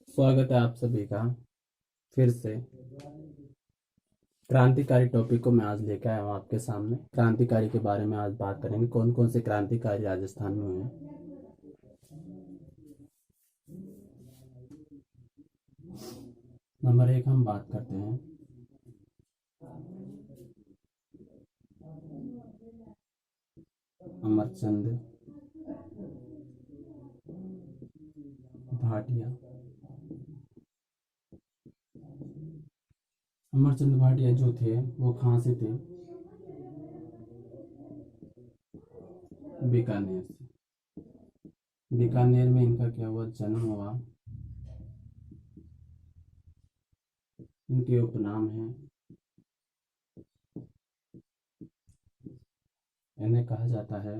स्वागत है आप सभी का फिर से। क्रांतिकारी टॉपिक को मैं आज लेकर आया हूँ आपके सामने। क्रांतिकारी के बारे में आज बात करेंगे, कौन कौन से क्रांतिकारी राजस्थान में हुए हैं। नंबर 1 हम बात करते हैं अमरचंद भाटिया। अमरचंद भाटिया जो थे वो कहाँ से थे? बीकानेर से। बीकानेर में इनका क्या हुआ, जन्म हुआ। इनके उपनाम हैं, इन्हें कहा जाता है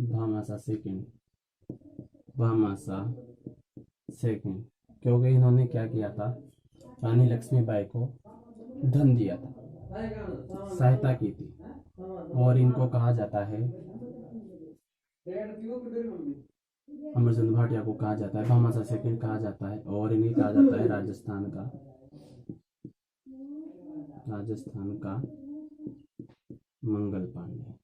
भामाशाह सेकंड। भामाशाह सेकंड क्योंकि इन्होंने क्या किया था, रानी लक्ष्मीबाई को धन दिया था, सहायता की थी। और इनको कहा जाता है, अमरचंद भाटिया को कहा जाता है भामाशाह सेकंड कहा जाता है। और इन्हें कहा जाता है राजस्थान का मंगल पांडे।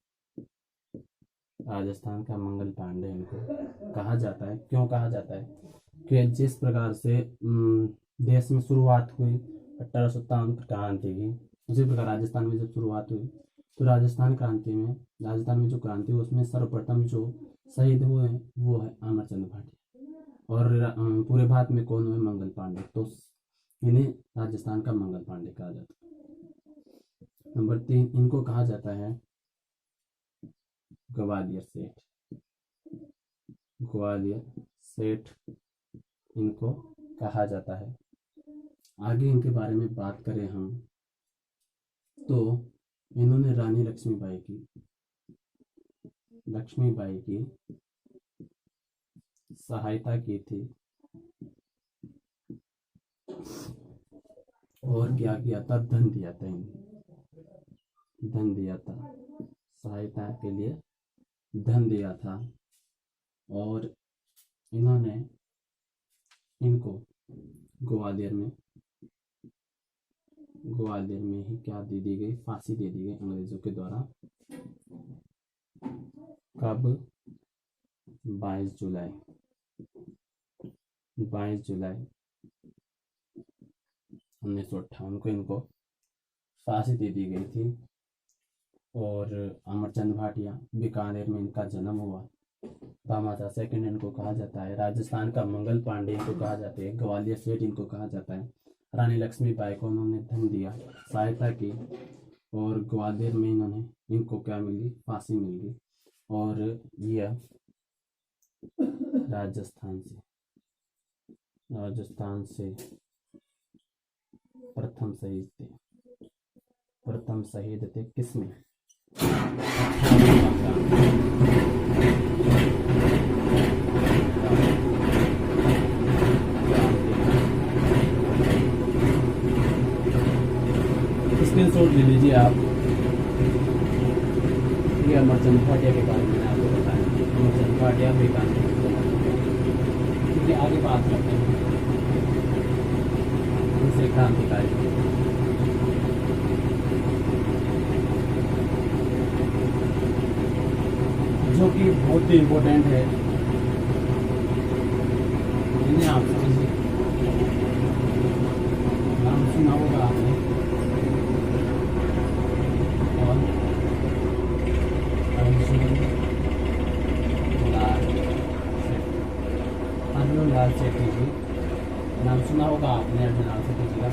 राजस्थान का मंगल पांडे इनको कहा जाता है। क्यों कहा जाता है कि जिस प्रकार से देश में शुरुआत हुई 1857 क्रांति की, उसी प्रकार राजस्थान में जब शुरुआत हुई तो राजस्थान में जो क्रांति हुई उसमें सर्वप्रथम जो शहीद हुए हैं वो है अमरचंद भाटिया। और पूरे भारत में कौन हुए, मंगल पांडे। तो इन्हें राजस्थान का मंगल पांडे कहा जाता है। नंबर 3 इनको कहा जाता है ग्वालियर सेठ। ग्वालियर सेठ इनको कहा जाता है। आगे इनके बारे में बात करें हम तो इन्होंने रानी लक्ष्मीबाई की सहायता की थी। और क्या किया था, धन दिया था इन्हें, धन दिया था, सहायता के लिए धन दिया था। और इन्होंने इनको ग्वालियर में ही क्या दे दी गई, फांसी दे दी गई अंग्रेजों के द्वारा। कब? 22 जुलाई 1958 को इनको फांसी दे दी गई थी। और अमरचंद भाटिया, बीकानेर में इनका जन्म हुआ। भामाशाह सेकंड इनको कहा जाता है। राजस्थान का मंगल पांडे इनको कहा जाता है। ग्वालियर सेठ इनको कहा जाता है। रानी लक्ष्मीबाई को उन्होंने धन दिया, सहायता की। और ग्वालियर में इनको क्या मिली, फांसी मिल गई। और यह राजस्थान से प्रथम शहीद थे किसमें? स्क्रीनशॉट ले लीजिए आप। ये अमरचंद भाटिया के बारे में आपको बताया, अमरचंद भाटिया बीकानेर। क्योंकि आगे बात करते हैं दूसरे क्रांतिकारी जो कि बहुत ही इम्पोर्टेंट है, इन्हें आप समझिए। नाम सुना होगा आपने, और अर्जुन लाल सेठी जी, नाम सुना होगा आपने अर्जुन लाल सेठी जी का।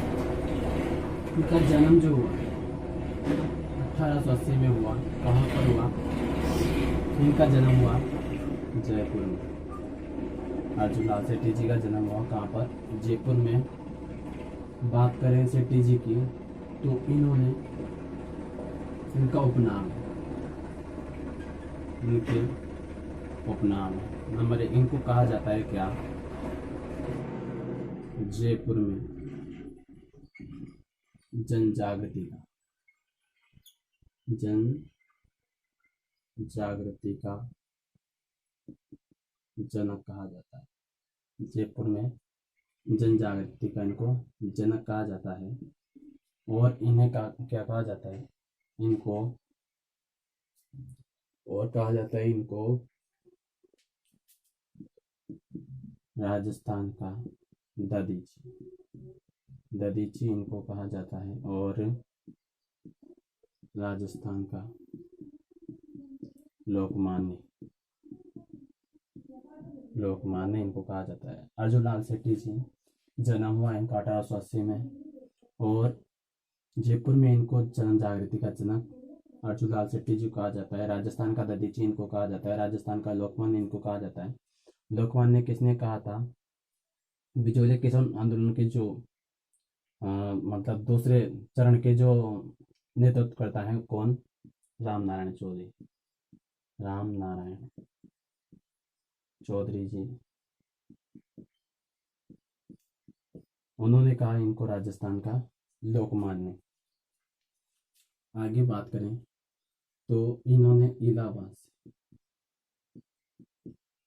इनका जन्म जो हुआ 1880 में हुआ। कहाँ पर हुआ? इनका जन्म हुआ जयपुर में। अर्जुन लाल सेठी जी का जन्म हुआ कहाँ पर? जयपुर में। बात करें सेठी जी की तो इनका उपनाम है नंबर 1। इनको कहा जाता है क्या? जयपुर में जनजागृति का जन जागृति का जनक कहा जाता है। जयपुर में जन जागृति का इनको जनक कहा जाता है। और इन्हें क्या कहा जाता है, इनको और कहा जाता है इनको राजस्थान का दधीची इनको कहा जाता है। और राजस्थान का लोकमान्य इनको कहा जाता है। अर्जुन लाल सेठी जी, जन्म हुआ इनका 1880 में। और जयपुर में इनको जन जागृति का जनक अर्जुन लाल सेठी जी कहा जाता है। राजस्थान का दधीची इनको कहा जाता है। राजस्थान का लोकमान्य इनको कहा जाता है। लोकमान्य किसने कहा था, बिजोले किसान आंदोलन के जो मतलब दूसरे चरण के जो नेतृत्व करता है कौन, राम नारायण चौधरी जी, उन्होंने कहा इनको राजस्थान का लोकमान्य। आगे बात करें तो इन्होंने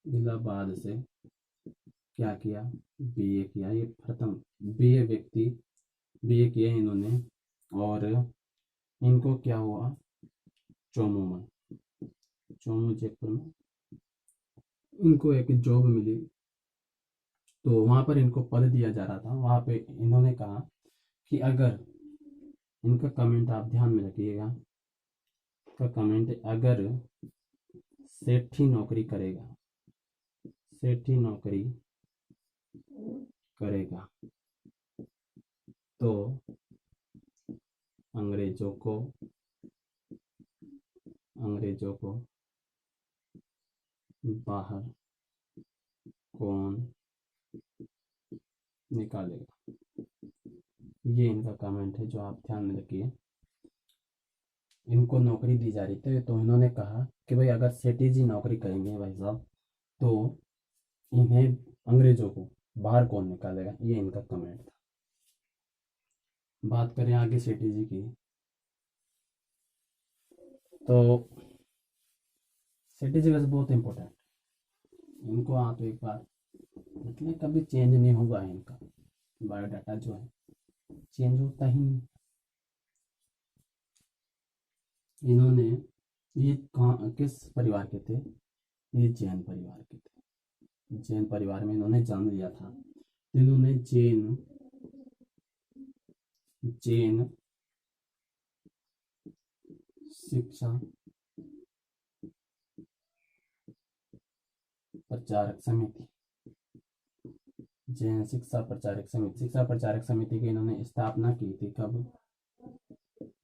इलाहाबाद से क्या किया, बीए किया। ये प्रथम बीए किया इन्होंने। और इनको क्या हुआ, चोमू जयपुर में इनको एक जॉब मिली। तो वहाँ पर इनको पद दिया जा रहा था। वहाँ पे इन्होंने कहा कि अगर इनका कमेंट आप ध्यान में रखिएगा, का कमेंट, अगर सेठी नौकरी करेगा तो अंग्रेजों को बाहर कौन निकालेगा। ये इनका कमेंट है जो आप ध्यान में रखिए। इनको नौकरी दी जा रही थी तो इन्होंने कहा कि भाई अगर सेठी जी नौकरी करेंगे भाई साहब तो इन्हें अंग्रेजों को बाहर कौन निकालेगा। ये इनका कमेंट था। बात करें आगे सेठी जी की, तो सेठी जी वैसे बहुत इंपॉर्टेंट, इनको आप एक बार मतलब कभी चेंज नहीं होगा। इनका बायोडाटा जो है चेंज होता ही नहीं। इन्होंने ये कहाँ किस परिवार के थे, ये जैन परिवार के थे। जैन परिवार में इन्होंने जन्म लिया था। इन्होंने जैन शिक्षा प्रचारक समिति की इन्होंने स्थापना की थी कब,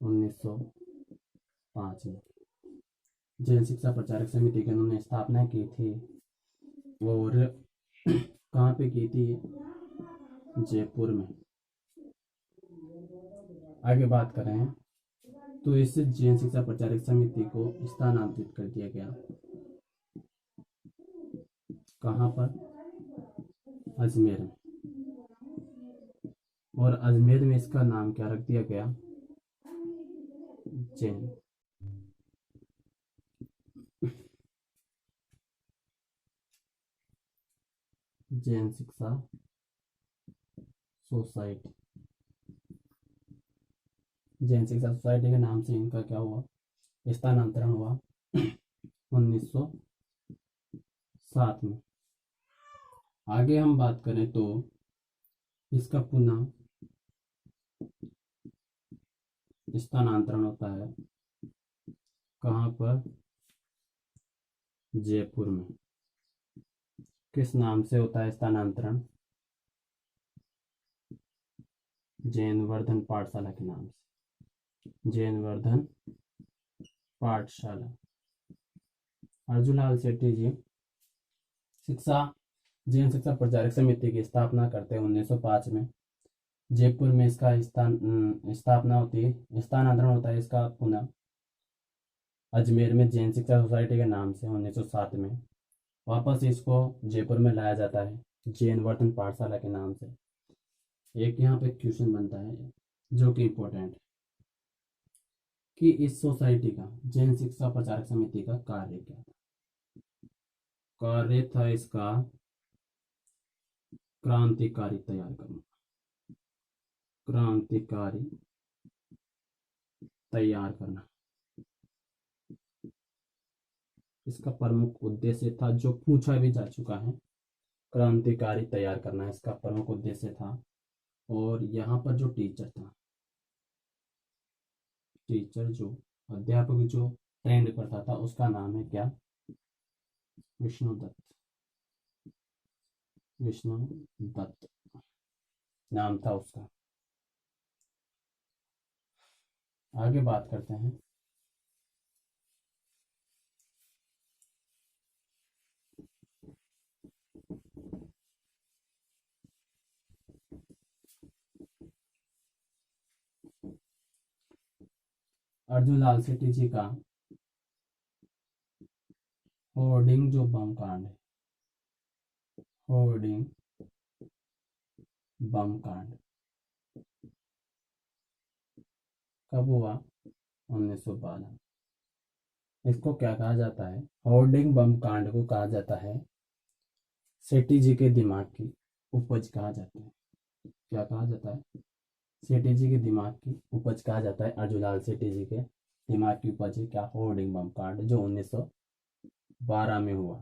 1905 में। जैन शिक्षा प्रचारक समिति की इन्होंने स्थापना की थी। और कहाँ पे की थी, जयपुर में। आगे बात करें तो इस जैन शिक्षा प्रचारक समिति को स्थानांतरित कर दिया गया, कहाँ पर, अजमेर में। और अजमेर में इसका नाम क्या रख दिया गया, जैन शिक्षा सोसाइटी। जैन शिक्षा सोसाइटी के नाम से इनका क्या हुआ, स्थानांतरण हुआ 1907 में। आगे हम बात करें तो इसका पुनः स्थानांतरण होता है कहाँ पर, जयपुर में। किस नाम से होता है स्थानांतरण, जैनवर्धन पाठशाला के नाम से, जैनवर्धन पाठशाला। अर्जुन लाल सेठी जी जैन शिक्षा प्रचारक समिति की स्थापना करते हैं 1905 में। जयपुर में इसका स्थापना होती है, स्थानांतरण होता है इसका पुनः अजमेर में जैन शिक्षा सोसाइटी के नाम से 1907 में। वापस इसको जयपुर में लाया जाता है जैनवर्धन पाठशाला के नाम से। एक यहाँ पे क्वेश्चन बनता है जो कि इम्पोर्टेंट है, कि इस सोसाइटी का, जैन शिक्षा प्रचारक समिति का कार्य क्या था। कार्य था इसका क्रांतिकारी तैयार करना, क्रांतिकारी तैयार करना इसका प्रमुख उद्देश्य था, जो पूछा भी जा चुका है। क्रांतिकारी तैयार करना इसका प्रमुख उद्देश्य था। और यहाँ पर जो टीचर था, टीचर जो अध्यापक जो ट्रेंड करता था, उसका नाम है क्या, विष्णुदत्त, विष्णुदत्त नाम था उसका। आगे बात करते हैं। अर्जुन लाल सेठी जी का होर्डिंग जो बम कांड है, होर्डिंग बम कांड कब हुआ, 1912। इसको क्या कहा जाता है, होर्डिंग बम कांड को कहा जाता है सेठी जी के दिमाग की उपज कहा जाता है। क्या कहा जाता है, सेठी जी के दिमाग की उपज कहा जाता है। अर्जुलाल सेठी जी के दिमाग की उपज है क्या, होर्डिंग बम कांड, जो 1912 में हुआ।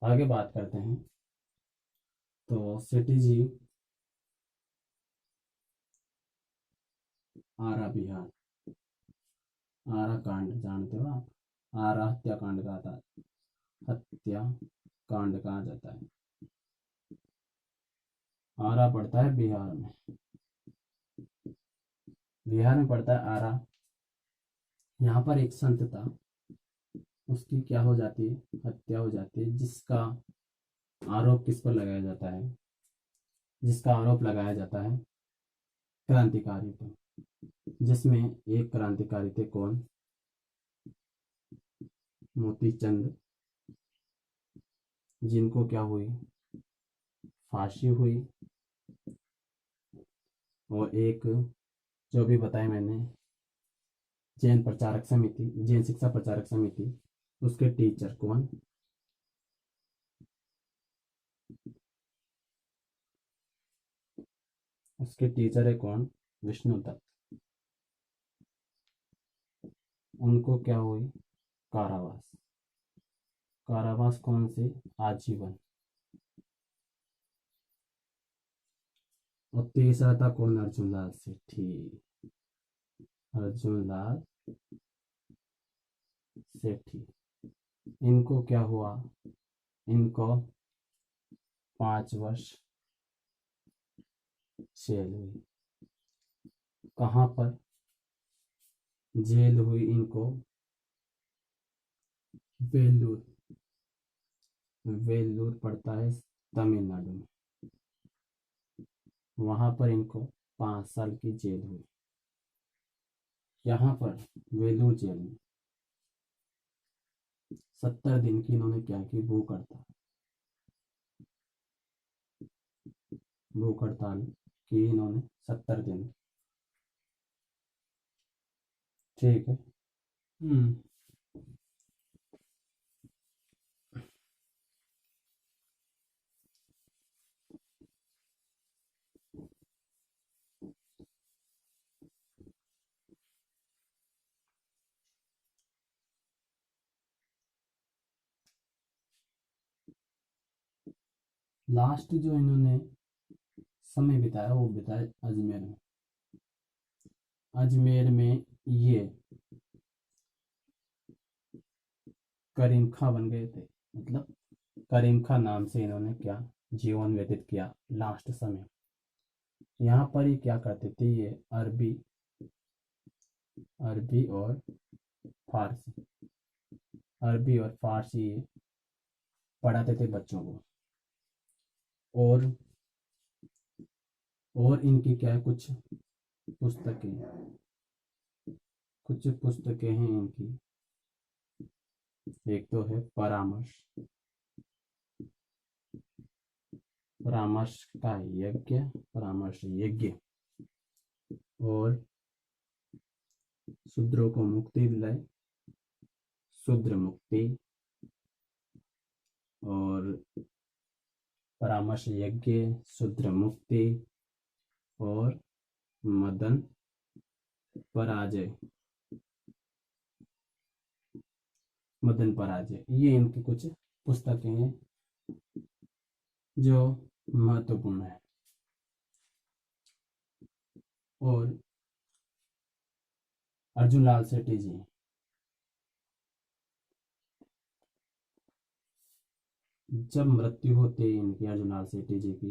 आगे बात करते हैं। तो सेठी जी आरा बिहार, आरा कांड जानते हो आप, आरा हत्याकांड कहा था, हत्या कांड कहा जाता है। आरा पड़ता है बिहार में, बिहार में पड़ता है आरा। यहाँ पर एक संत था, उसकी क्या हो जाती है, हत्या हो जाती है, जिसका आरोप किस पर लगाया जाता है, जिसका आरोप लगाया जाता है क्रांतिकारी पर, जिसमें एक क्रांतिकारी थे कौन, मोती चंद, जिनको क्या हुई, फांसी हुई। और एक जो भी बताया मैंने, जैन प्रचारक समिति, जैन शिक्षा प्रचारक समिति, उसके टीचर कौन, उसके टीचर है कौन, विष्णुदत्त। उनको क्या हुई, कारावास, कारावास कौन से, आजीवन। और तीसरा था कौन, अर्जुन लाल सेठी, अर्जुन लाल सेठी। इनको क्या हुआ, इनको 5 वर्ष जेल हुई। कहाँ पर जेल हुई इनको, वेल्लूर, वेल्लूर पड़ता है तमिलनाडु में। वहां पर इनको 5 साल की जेल हुई। यहाँ पर वेलूर जेल में 70 दिन की इन्होंने क्या की, भूख हड़ताल, भूख हड़ताल की इन्होंने 70 दिन। ठीक है। हम्म। लास्ट जो इन्होंने समय बिताया वो बिताया अजमेर में। अजमेर में ये करीम खां बन गए थे, मतलब करीम खां नाम से इन्होंने क्या जीवन व्यतीत किया लास्ट समय। यहाँ पर ही क्या करते थे ये, अरबी, अरबी और फारसी, अरबी और फारसी ये पढ़ाते थे बच्चों को। और इनकी क्या है, कुछ पुस्तकें, कुछ पुस्तकें हैं इनकी। एक तो है परामर्श, परामर्श का यज्ञ, परामर्श यज्ञ। और शूद्रों को मुक्ति दिलाई, शूद्र मुक्ति। और परामर्श यज्ञ, शूद्र मुक्ति और मदन पराजय, मदन पराजय, ये इनकी कुछ पुस्तकें हैं जो महत्वपूर्ण है। और अर्जुन लाल सेठी जी, जब मृत्यु होती है इनकी, अर्जुन लाल सेठी जी की,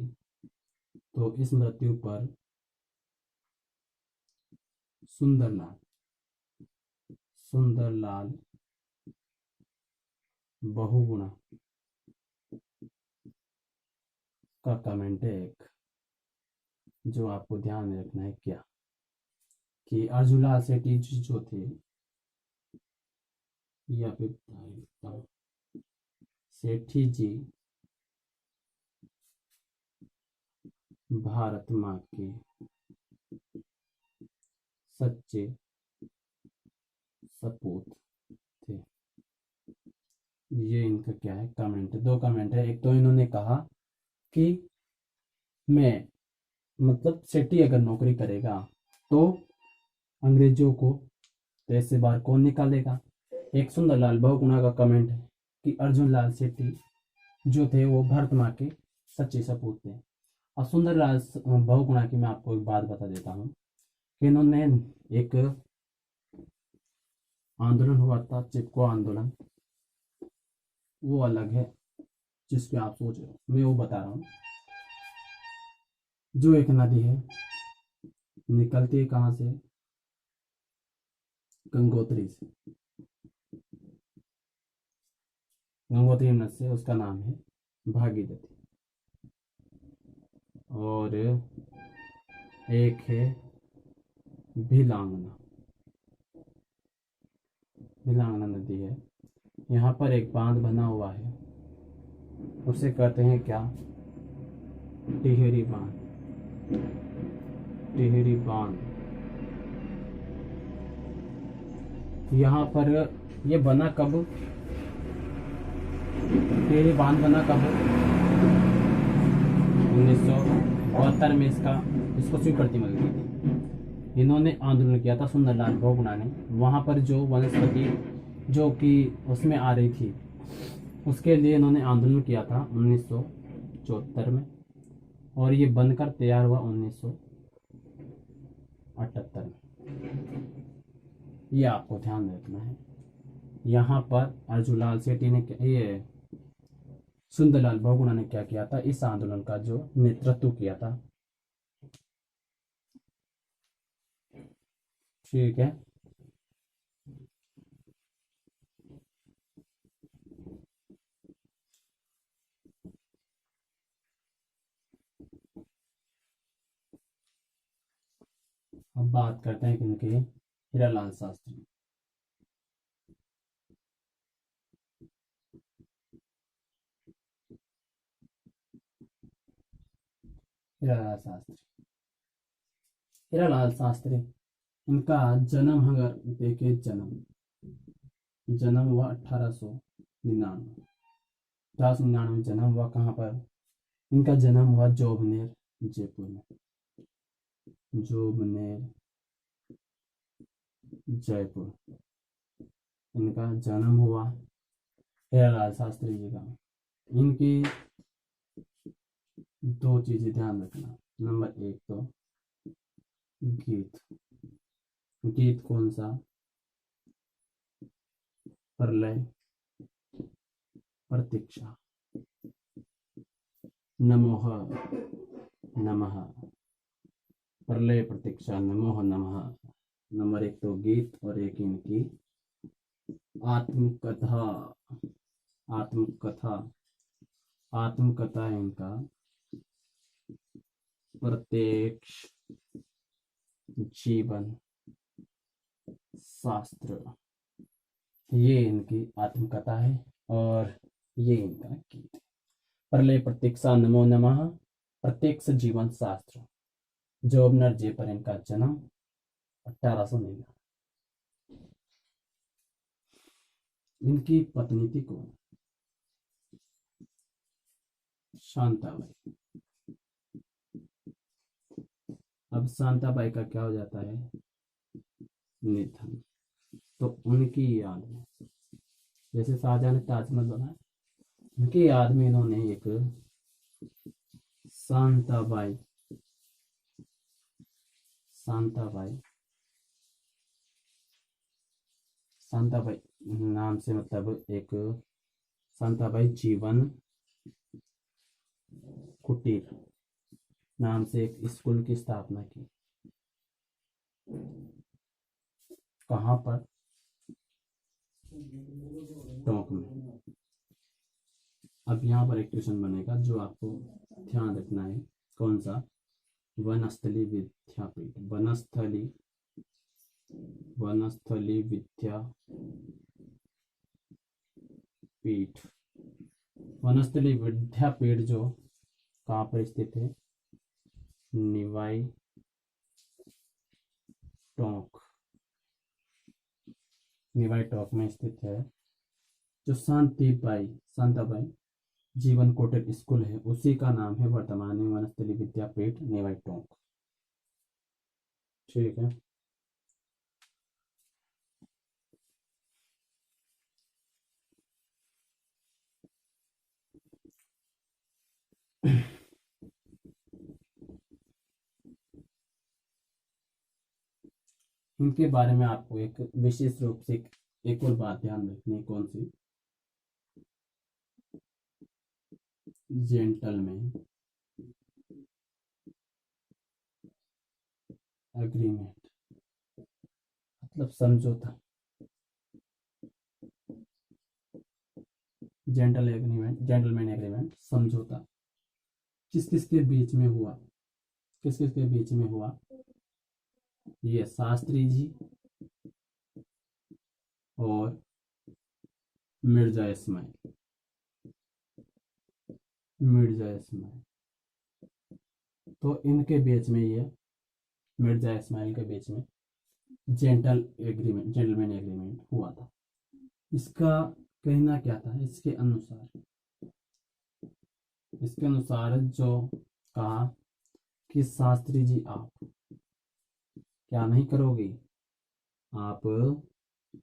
तो इस मृत्यु पर सुंदरलाल बहुगुणा का कमेंट है एक, जो आपको ध्यान में रखना है। क्या कि अर्जुन लाल सेठी जी जो थे, या फिर सेठी जी भारत माँ के सच्चे सपूत थे। ये इनका क्या है, कमेंट है। दो कमेंट है। एक तो इन्होंने कहा कि मैं, मतलब सेठी अगर नौकरी करेगा तो अंग्रेजों को देश से बाहर कौन निकालेगा। एक सुंदरलाल बहुगुणा का कमेंट है कि अर्जुन लाल सेठी जो थे वो भारत माँ के सच्चे सपूत थे। और सुंदरलाल बहुगुणा की मैं आपको एक बात बता देता हूँ कि इन्होंने एक आंदोलन हुआ था, चिपको आंदोलन, वो अलग है जिसके आप सोच रहे हो, मैं वो बता रहा हूँ। जो एक नदी है, निकलती है कहाँ से, गंगोत्री से, गंगोत्री नदी से, उसका नाम है भागीरथी। और एक है भिलांगना, भिलांगना नदी है। यहाँ पर एक बांध बना हुआ है, उसे कहते हैं क्या, टिहरी बांध, टिहरी बांध। यहाँ पर ये बना कब, टिहरी बांध बना कब, 1972 में इसको स्वीकृति मिल गई थी। इन्होंने आंदोलन किया था, सुंदरलाल बहुगुणा ने। वहाँ पर जो वनस्पति जो कि उसमें आ रही थी, उसके लिए इन्होंने आंदोलन किया था 1974 में, और ये बनकर तैयार हुआ 1978 में। ये आपको ध्यान रखना है। यहाँ पर अर्जुन लाल सेठी ने ये सुंदरलाल बहुगुणा ने क्या किया था, इस आंदोलन का जो नेतृत्व किया था। ठीक है। अब बात करते हैं किनके, हीरालाल शास्त्री। हीरालाल शास्त्री, हीरालाल शास्त्री, इनका जन्म अगर देखे, जन्म हुआ 1899, 1899 जन्म हुआ। कहाँ पर, इनका जन्म हुआ जोबनेर, जयपुर में, जोबनेर जयपुर, इनका जन्म हुआ हीरालाल शास्त्री जी का। इनकी दो चीजें ध्यान रखना। नंबर एक तो गीत, गीत कौन सा, प्रलय प्रतीक्षा, नमोह नमः, प्रलय प्रतीक्षा, नमोह नमः। नंबर एक तो गीत, और एक इनकी आत्मकथा, आत्मकथा, आत्मकथा इनका प्रत्यक्ष जीवन शास्त्र, ये इनकी आत्मकथा है। और ये इनका गीत है, प्रलय प्रतीक्षा, नमो नमः, प्रत्यक्ष जीवन शास्त्र। जोबनेर जयपुर, इनका जन्म 1899। इनकी पत्नी थी कौन? शांताबाई। अब शांताबाई का क्या हो जाता है? निधन। तो उनकी याद में, जैसे शाहजहां ने ताजमहल बनाया, उनकी याद में इन्होंने एक शांताबाई, शांताबाई, शांताबाई नाम से, मतलब एक शांताबाई जीवन कुटीर नाम से एक स्कूल की स्थापना की। कहाँ पर? टोंक में। अब यहाँ पर एक क्वेश्चन बनेगा जो आपको ध्यान रखना है। कौन सा? वनस्थली विद्यापीठ, वनस्थली, वनस्थली विद्यापीठ, वनस्थली विद्यापीठ जो कहाँ पर स्थित है? निवाई टोंक, निवाई टोंक में स्थित है। जो शांताबाई जीवन कोटर स्कूल है, उसी का नाम है वर्तमान में वनस्थली विद्यापीठ निवाई टोंक। ठीक है। इनके बारे में आपको एक विशेष रूप से एक और बात ध्यान रखनी है। कौन सी? जेंटलमैन एग्रीमेंट, मतलब समझौता। जेंटलमैन एग्रीमेंट समझौता किस किस के बीच में हुआ? किस किस के बीच में हुआ? ये शास्त्री जी और मिर्जा इस्माइल, मिर्जा इस्माइल। तो इनके बीच में, ये मिर्जा इस्माइल के बीच में जेंटलमैन एग्रीमेंट हुआ था। इसका कहना क्या था? इसके अनुसार जो कहा कि शास्त्री जी आप क्या नहीं करोगे, आप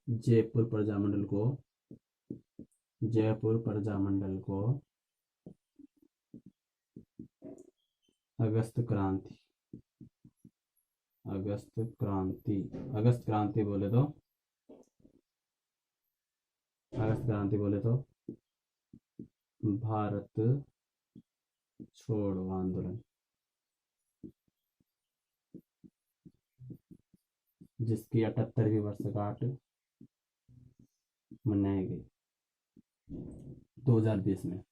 जयपुर प्रजामंडल को, जयपुर प्रजामंडल को अगस्त क्रांति, अगस्त क्रांति, अगस्त क्रांति बोले तो, अगस्त क्रांति बोले तो भारत छोड़ो आंदोलन, जिसकी 78वीं वर्षगांठ मनाई गई 2020 में,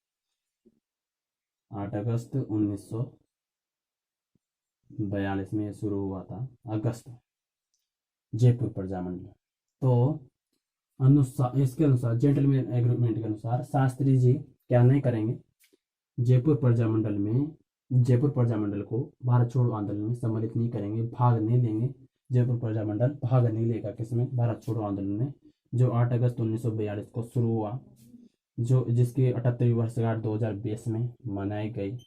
8 अगस्त 1942 में शुरू हुआ था। अगस्त, जयपुर प्रजामंडल। तो अनुसार, इसके अनुसार जेंटलमैन एग्रीमेंट के अनुसार शास्त्री जी क्या नहीं करेंगे? जयपुर प्रजामंडल में, जयपुर प्रजामंडल को भारत छोड़ो आंदोलन में सम्मिलित नहीं करेंगे, भाग नहीं लेंगे। जयपुर प्रजामंडल भाग नहीं लेगा किसमें? भारत छोड़ो आंदोलन में, जो 8 अगस्त 1942 को शुरू हुआ, जो जिसकी 78वीं वर्षगांठ 2020 में मनाई गई।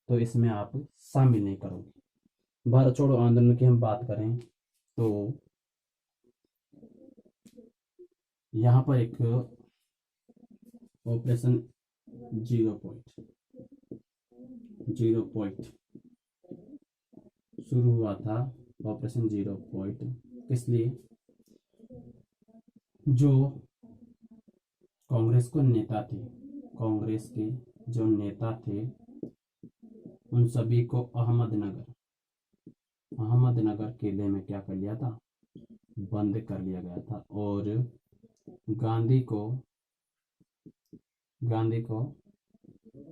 तो इसमें आप शामिल नहीं करोगे। भारत छोड़ो आंदोलन की हम बात करें तो यहाँ पर एक ऑपरेशन 0 पॉइंट शुरू हुआ था। ऑपरेशन 0 पॉइंट किस लिए? जो कांग्रेस के नेता थे, कांग्रेस के जो नेता थे, उन सभी को अहमदनगर किले में क्या कर लिया था? बंद कर लिया गया था। और गांधी को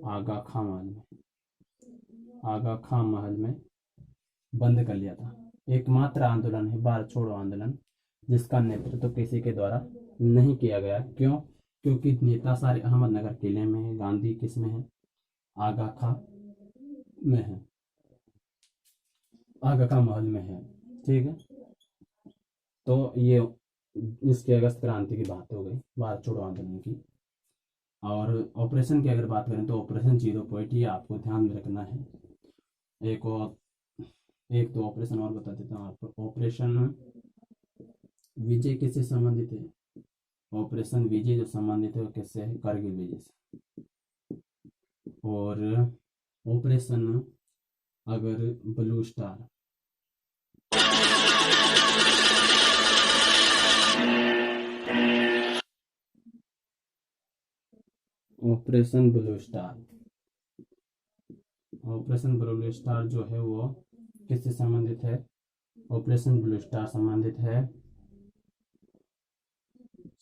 आगा खां महल में बंद कर लिया था। एकमात्र आंदोलन है भारत छोड़ो आंदोलन, जिसका नेतृत्व तो किसी के द्वारा नहीं किया गया। क्यों? क्योंकि नेता सारे अहमदनगर किले में है, गांधी किस में है? आगा खां में है, आगा खां महल में है। ठीक है। तो ये इसके अगस्त क्रांति की बात हो गई, भारत छोड़ो आंदोलन की। और ऑपरेशन की अगर बात करें तो ऑपरेशन 0 पॉइंट ये आपको ध्यान में रखना है। एक और एक तो ऑपरेशन और बता देता हूँ आपको। ऑपरेशन विजय किससे संबंधित है? ऑपरेशन विजय जो संबंधित है वो किससे है? करगिल विजय से। और ऑपरेशन अगर blue star, operation blue star, operation blue star जो है वो किससे संबंधित है? ऑपरेशन ब्लू स्टार संबंधित है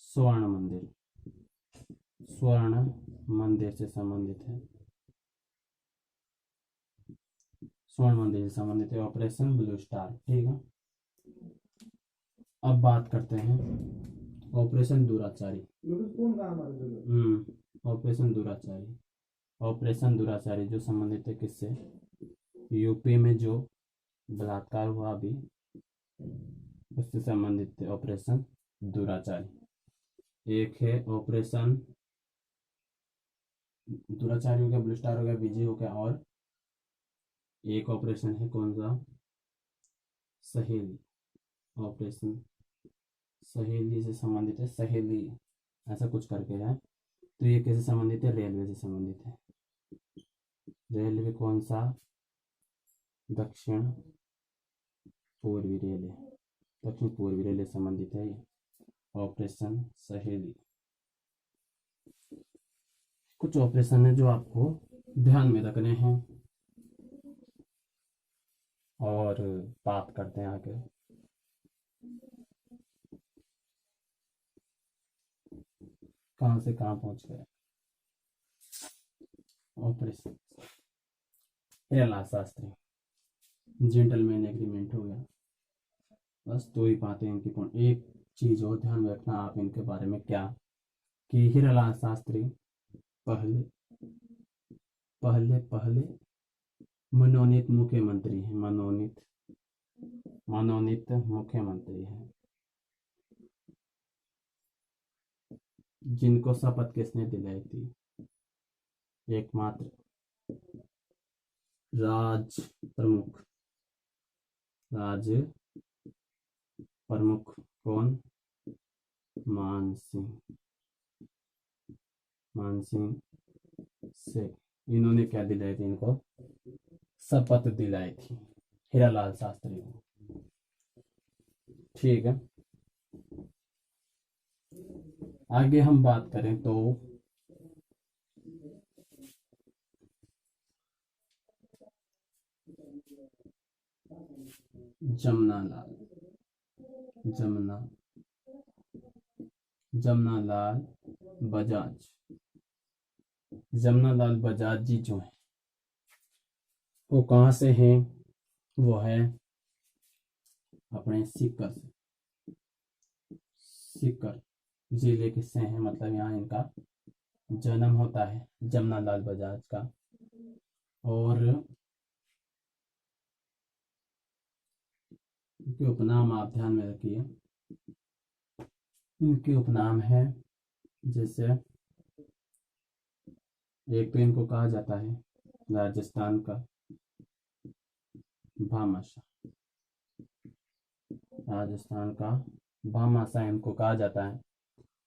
स्वर्ण मंदिर, स्वर्ण मंदिर से संबंधित है, स्वर्ण मंदिर से संबंधित है ऑपरेशन ब्लू स्टार। ठीक है, अब बात करते हैं ऑपरेशन दुराचारी। ऑपरेशन दुराचारी, ऑपरेशन दुराचारी जो संबंधित है किससे? यूपी में जो बलात्कार हुआ अभी उससे संबंधित है ऑपरेशन दुराचारी। एक है ऑपरेशन दुराचारी हो गया, ब्लू स्टार हो गया, विजय हो गया, और एक ऑपरेशन है कौन सा? सहेली, ऑपरेशन सहेली से संबंधित है, सहेली ऐसा कुछ करके है। तो ये कैसे संबंधित है? रेलवे से संबंधित है। रेलवे कौन सा? दक्षिण पूर्वी रेलवे, दक्षिण पूर्वी रेलवे संबंधित है ये ऑपरेशन सहेली। कुछ ऑपरेशन है जो आपको ध्यान में रखने हैं। और बात करते हैं आगे। कहाँ से कहाँ पहुंच गए? Operation Hiralal Shastri, gentleman agreement हो गया। बस दो ही बातें इनकी। एक चीज और ध्यान में रखना आप इनके बारे में, क्या कि हिरालाल शास्त्री पहले पहले पहले मनोनीत मुख्यमंत्री हैं, मनोनीत मुख्यमंत्री हैं। जिनको शपथ किसने दिलाई थी? एकमात्र राज प्रमुख, राज प्रमुख कौन? मान सिंह से इन्होंने क्या दिलाई थी? इनको शपथ दिलाई थी हिरालाल शास्त्री को। ठीक है, आगे हम बात करें तो जमनालाल बजाज, जमनालाल बजाज जी जो है वो कहाँ से हैं? वो है अपने सीकर से, सीकर जिले के से हैं, मतलब यहाँ इनका जन्म होता है जमनालाल बजाज का। और इनके उपनाम आप ध्यान में रखिए। इनके उपनाम है, जैसे एक तो इनको कहा जाता है राजस्थान का भामाशाह, राजस्थान का भामाशाह इनको कहा जाता है।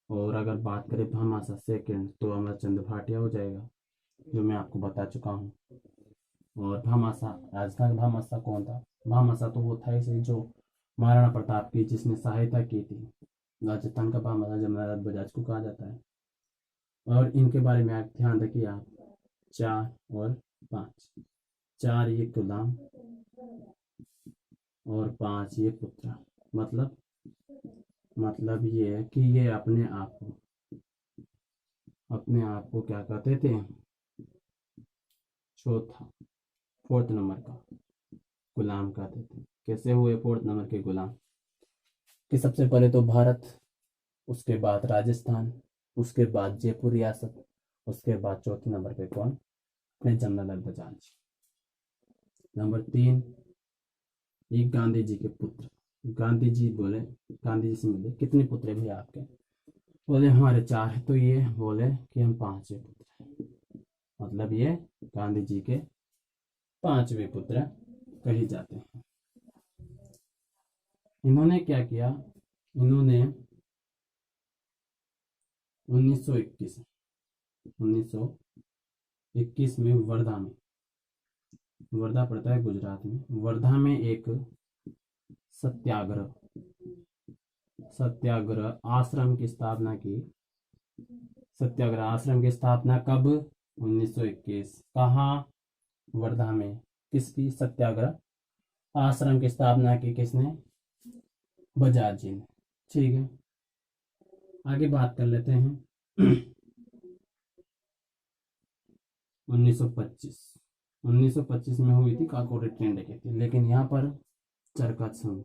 और अगर बात करें भामाशाह सेकंड तो अमरचंद भाटिया हो जाएगा, जो मैं आपको बता चुका हूँ। और भामाशाह, राजस्थान का भामाशाह कौन था? भामाशाह तो वो था इसे जो महाराणा प्रताप की जिसने सहायता की थी। राजस्थान का भामाशाह जमनालाल बजाज को कहा जाता है। और इनके बारे में आप ध्यान रखिए, आप 4 और 5, 4 ये गुलाम और 5 ये पुत्र। मतलब ये है कि ये अपने आप को क्या कहते थे? चौथा, 4th नंबर का गुलाम कहते थे। कैसे हुए 4th नंबर के गुलाम? कि सबसे पहले तो भारत, उसके बाद राजस्थान, उसके बाद जयपुर रियासत, उसके बाद 4th नंबर पे कौन? अपने जमनालाल बजाज। नंबर 3, एक गांधी जी के पुत्र, गांधी जी बोले, गांधी जी से मिले, कितने पुत्र हैं भैया आपके? बोले हमारे 4 हैं। तो ये बोले कि हम 5वें पुत्र हैं। मतलब ये गांधी जी के 5वें पुत्र कहे जाते हैं। इन्होंने क्या किया, इन्होंने 1921 1921 में वर्धा पड़ता है गुजरात में, वर्धा में एक सत्याग्रह आश्रम की स्थापना की। सत्याग्रह आश्रम की स्थापना कब? 1921। कहाँ? वर्धा में। किसकी? सत्याग्रह आश्रम की स्थापना की किसने? बजाज जी ने। ठीक है, आगे बात कर लेते हैं। 1925 1925 में हुई थी काकोरी ट्रेन डकैती, लेकिन यहाँ पर चरखा संघ,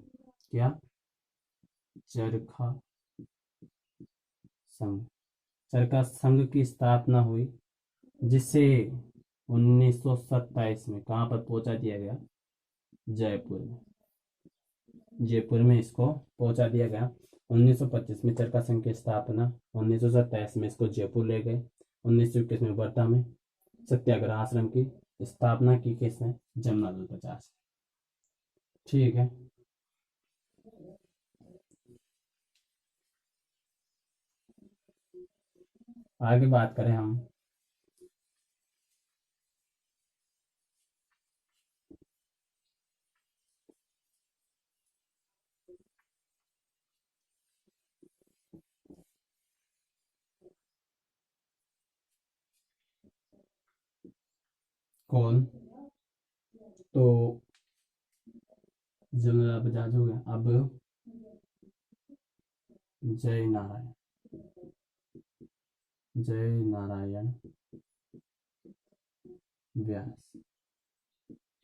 क्या? चरखा संघ, चरखा संघ की स्थापना हुई, जिसे 1927 में कहाँ पर पहुंचा दिया गया? जयपुर में। जयपुर में इसको पहुंचा दिया गया। 1925 में चरखा संघ की स्थापना, 1927 में इसको जयपुर ले गए, 1921 में वर्धा में सत्याग्रह आश्रम की स्थापना की किसने? जमनालाल बजाज। ठीक है, आगे बात करें हम। कौन? तो जमनालाल बजाज हो गया। अब जय नारायण, जय नारायण व्यास,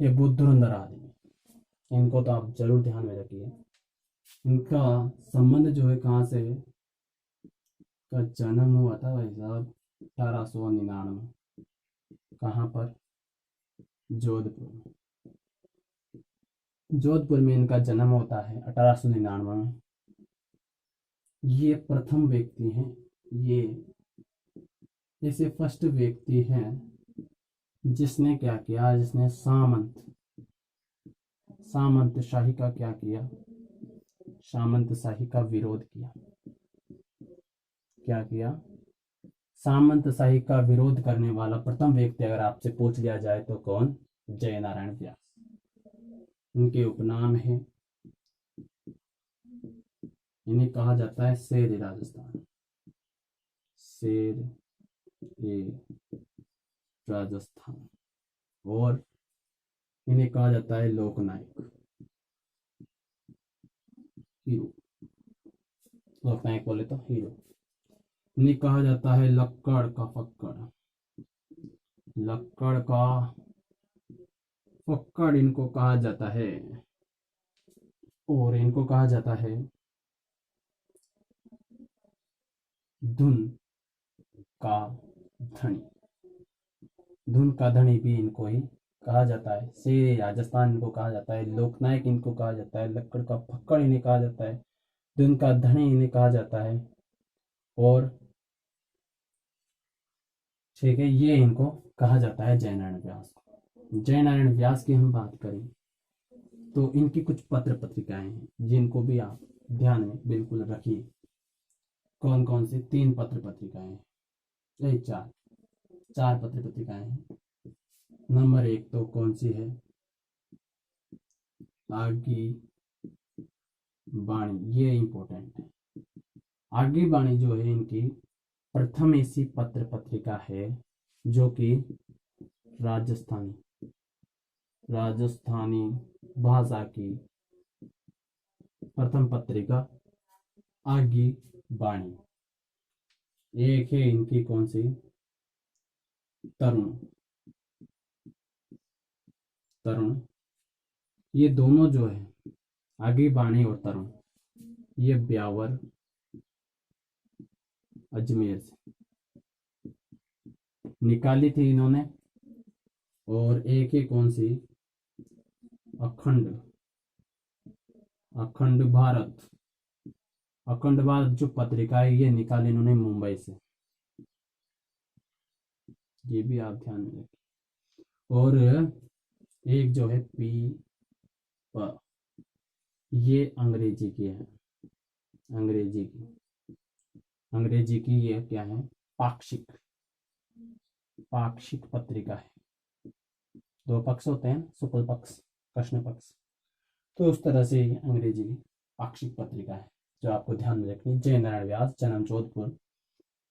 ये बहुत धुरंधर आदमी, इनको तो आप जरूर ध्यान में रखिए। इनका संबंध जो है कहाँ से है? का जन्म हुआ था भाई साहब 1899। कहाँ पर? जोधपुर में। जोधपुर में इनका जन्म होता है 1899 में। ये प्रथम व्यक्ति हैं, ये ऐसे फर्स्ट व्यक्ति हैं जिसने क्या किया, जिसने सामंत शाही का क्या किया? सामंत शाही का विरोध किया। क्या किया? सामंत शाही का विरोध करने वाला प्रथम व्यक्ति अगर आपसे पूछ लिया जाए तो कौन? जय नारायण व्यास। उनके उपनाम है, इन्हें कहा जाता है शेर ए राजस्थान, शेर ए राजस्थान, और इन्हें कहा जाता है लोकनायक, हीरो। लोकनायक बोले तो हीरो। इन्हें कहा जाता है लक्कड़ का फक्कड़, लक्कड़ का फक्कड़ इनको कहा जाता है। और इनको कहा जाता है धुन का धनी, धुन का धनी भी इनको ही कहा जाता है। शेर राजस्थान इनको कहा जाता है, लोकनायक इनको कहा जाता है, लक्कड़ का फक्कड़ इन्हें कहा जाता है, धुन का धनी इन्हें कहा जाता है। और ठीक है, ये इनको कहा जाता है जयनारायण व्यास को। जयनारायण व्यास की हम बात करें तो इनकी कुछ पत्र पत्रिकाएं हैं जिनको भी आप ध्यान में बिल्कुल रखिए। कौन कौन सी? 3 पत्र पत्रिकाएं हैं, नहीं 4, 4 पत्र पत्रिकाएं हैं। नंबर 1 तो कौन सी है? आगी बाणी, ये इंपॉर्टेंट है। आगी बाणी जो है इनकी प्रथम ऐसी पत्र पत्रिका है जो कि राजस्थानी राजस्थानी भाषा की प्रथम पत्रिका आगी बाणी। एक है इनकी कौन सी? तरुण, तरुण। ये दोनों जो है आगी बाणी और तरुण, ये ब्यावर अजमेर से निकाली थी इन्होंने। और एक है कौन सी? अखंड, अखंड भारत, अखंड भारत जो पत्रिका है ये निकाली इन्होंने मुंबई से, ये भी आप ध्यान में रखें। और एक जो है पी प, ये अंग्रेजी की है, अंग्रेजी की, अंग्रेजी की ये क्या है, पाक्षिक, पाक्षिक पत्रिका है। दो पक्ष होते हैं, शुक्ल पक्ष, कृष्ण पक्ष, तो उस तरह से ये अंग्रेजी की पाक्षिक पत्रिका है जो आपको ध्यान में रखनी। जय नारायण व्यास, जन्म जोधपुर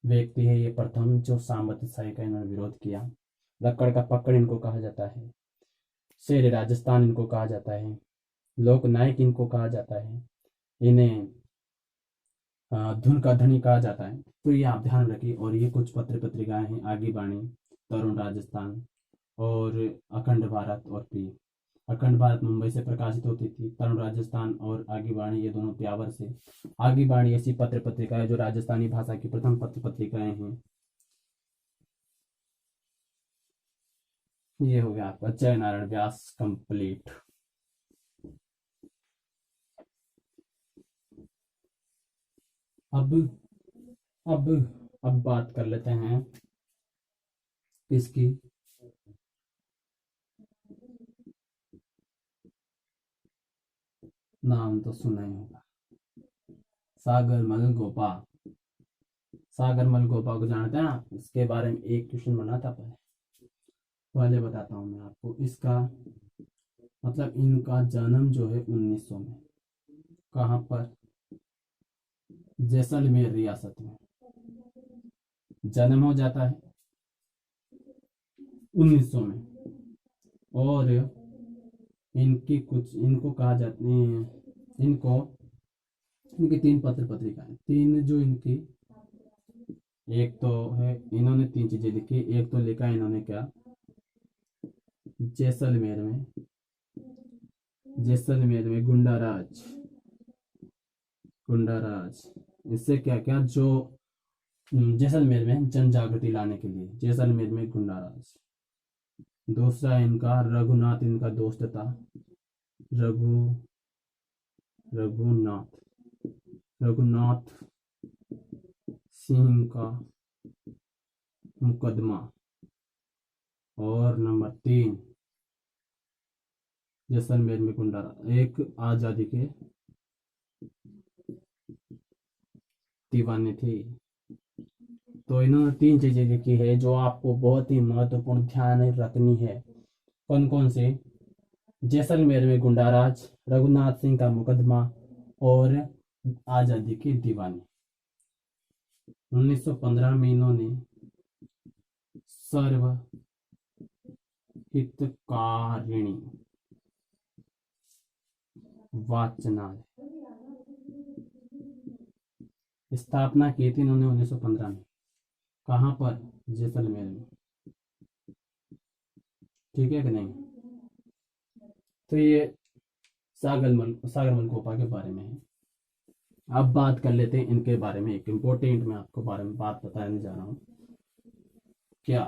व्यक्ति है ये, प्रथम जो सामंतशाही का इन्होंने विरोध किया। लक्कड़ का पकड़ इनको कहा जाता है, शेर राजस्थान इनको कहा जाता है, लोक नायक इनको कहा जाता है, इन्हें धुन का धनी कहा जाता है। तो ये आप ध्यान रखिए। और ये कुछ पत्र पत्रिकाएं हैं, आगे बाणी, तरुण राजस्थान और अखंड भारत और पी। अखंड भारत मुंबई से प्रकाशित होती थी, तरुण राजस्थान और आगे बाणी ये दोनों प्यावर से। आगे बाणी ऐसी पत्र पत्रिकाएं जो राजस्थानी भाषा की प्रथम पत्र पत्रिकाएं हैं। ये हो गया आपका जय नारायण व्यास कंप्लीट। अब अब अब बात कर लेते हैं इसकी, नाम तो सुना ही होगा, सागर मलगोपा। सागर मलगोपा को जानते हैं आप? इसके बारे में एक क्वेश्चन बना था पहले, पहले बताता हूँ मैं आपको इसका मतलब। इनका जन्म जो है 1900 में, कहाँ पर, जैसलमेर रियासत में जन्म हो जाता है 1900 में। और इनकी कुछ, इनको कहा जाते हैं, इनको, इनकी तीन पत्र पत्रिकाएं, तीन जो इनकी, एक तो है इन्होंने तीन चीजें लिखी। एक तो लिखा है इन्होंने क्या, जैसलमेर में, जैसलमेर में गुंडा राज, गुंडा राज, इससे क्या क्या जो जैसलमेर में जन जागृति लाने के लिए, जैसलमेर में गुंडा राज। दूसरा इनका रघुनाथ, इनका दोस्त था, रघु, रघुनाथ, रघुनाथ सिंह का मुकदमा। और नंबर 3 जैसलमेर में गुंडा राज, एक आजादी के दीवाने थे। तो इन्होंने तीन चीजें लिखी है जो आपको बहुत ही महत्वपूर्ण ध्यान रखनी है। कौन कौन से, जैसलमेर में गुंडा राज, रघुनाथ सिंह का मुकदमा और आजादी की दीवानी। 1915 में इन्होंने सर्व हितकारिणी वाचनालय स्थापना की थी इन्होंने 1915 में। कहाँ पर, जैसलमेर में। ठीक है कि नहीं? तो ये सागर मलगोपा के बारे में है। अब बात कर लेते हैं इनके बारे में, एक इम्पोर्टेंट मैं आपको बारे में बात बताने जा रहा हूँ। क्या,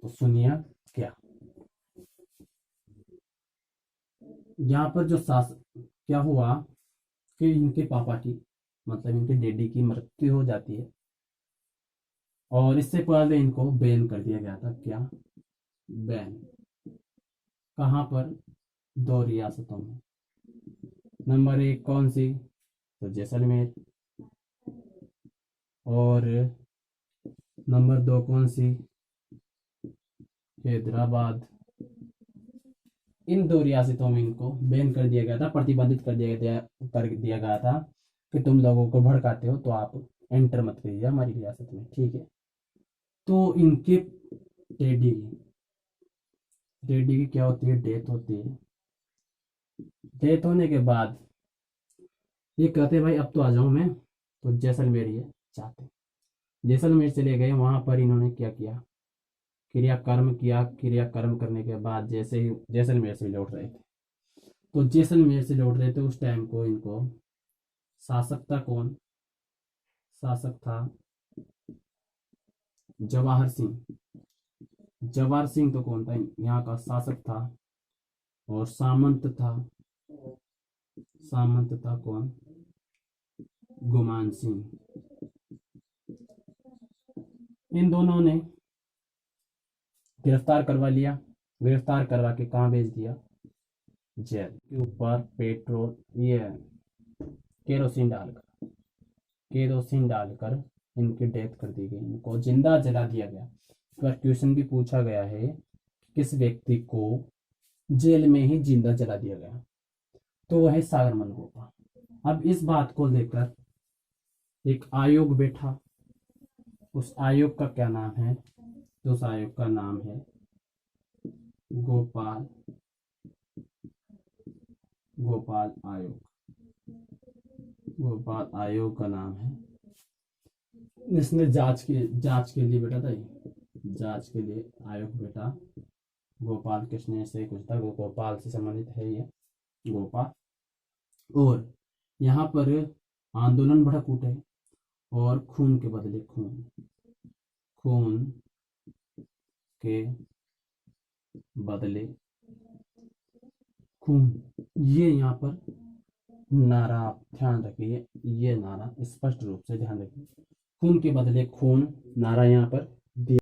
तो सुनिए क्या। यहाँ पर जो शासक, क्या हुआ कि इनके पापा की, मतलब इनके डैडी की मृत्यु हो जाती है और इससे पहले इनको बैन कर दिया गया था। क्या, बैन। कहाँ पर, दो रियासतों में। नंबर 1 कौन सी, तो जैसलमेर। और नंबर 2 कौन सी, हैदराबाद। इन दो रियासतों में इनको बैन कर दिया गया था, प्रतिबंधित कर दिया गया था कि तुम लोगों को भड़काते हो तो आप एंटर मत करिए हमारी रियासत में। ठीक है। तो इनके डैडी, डैडी की क्या होती है, डेथ होती है। डेथ होने के बाद ये कहते भाई अब तो आ जाऊं मैं, तो जैसलमेर ये चाहते, जैसलमेर चले गए। वहां पर इन्होंने क्या किया, क्रियाकर्म किया। क्रियाकर्म करने के बाद जैसे ही जैसलमेर से लौट रहे थे, तो जैसलमेर से लौट रहे थे उस टाइम को इनको शासक था कौन, शासक था जवाहर सिंह। जवाहर सिंह तो कौन था, यहाँ का शासक था। और सामंत था, सामंतता कौन? गुमान सिंह। इन दोनों ने गिरफ्तार करवा लिया, गिरफ्तार करवा के कहाँ भेज दिया? जेल के ऊपर पेट्रोल ये केरोसिन डालकर, केरोसिन डालकर इनकी डेथ कर दी गई, इनको जिंदा जला दिया गया। इस बार क्वेश्चन भी पूछा गया है किस व्यक्ति को जेल में ही जिंदा जला दिया गया, तो वह है सागर मलगोपा। अब इस बात को लेकर एक आयोग बैठा, उस आयोग का क्या नाम है? तो उस आयोग का नाम है गोपाल आयोग। गोपाल आयोग का नाम है। इसने जांच के लिए बैठा था, जांच के लिए आयोग बैठा। गोपाल कृष्ण से कुछ था, गोपाल से संबंधित है ये गोपाल। और यहाँ पर आंदोलन भड़क उठे और खून के बदले खून, खून के बदले खून, ये यहाँ पर नारा आप ध्यान रखिए, ये नारा स्पष्ट रूप से ध्यान रखिए, खून के बदले खून नारा यहाँ पर दिया।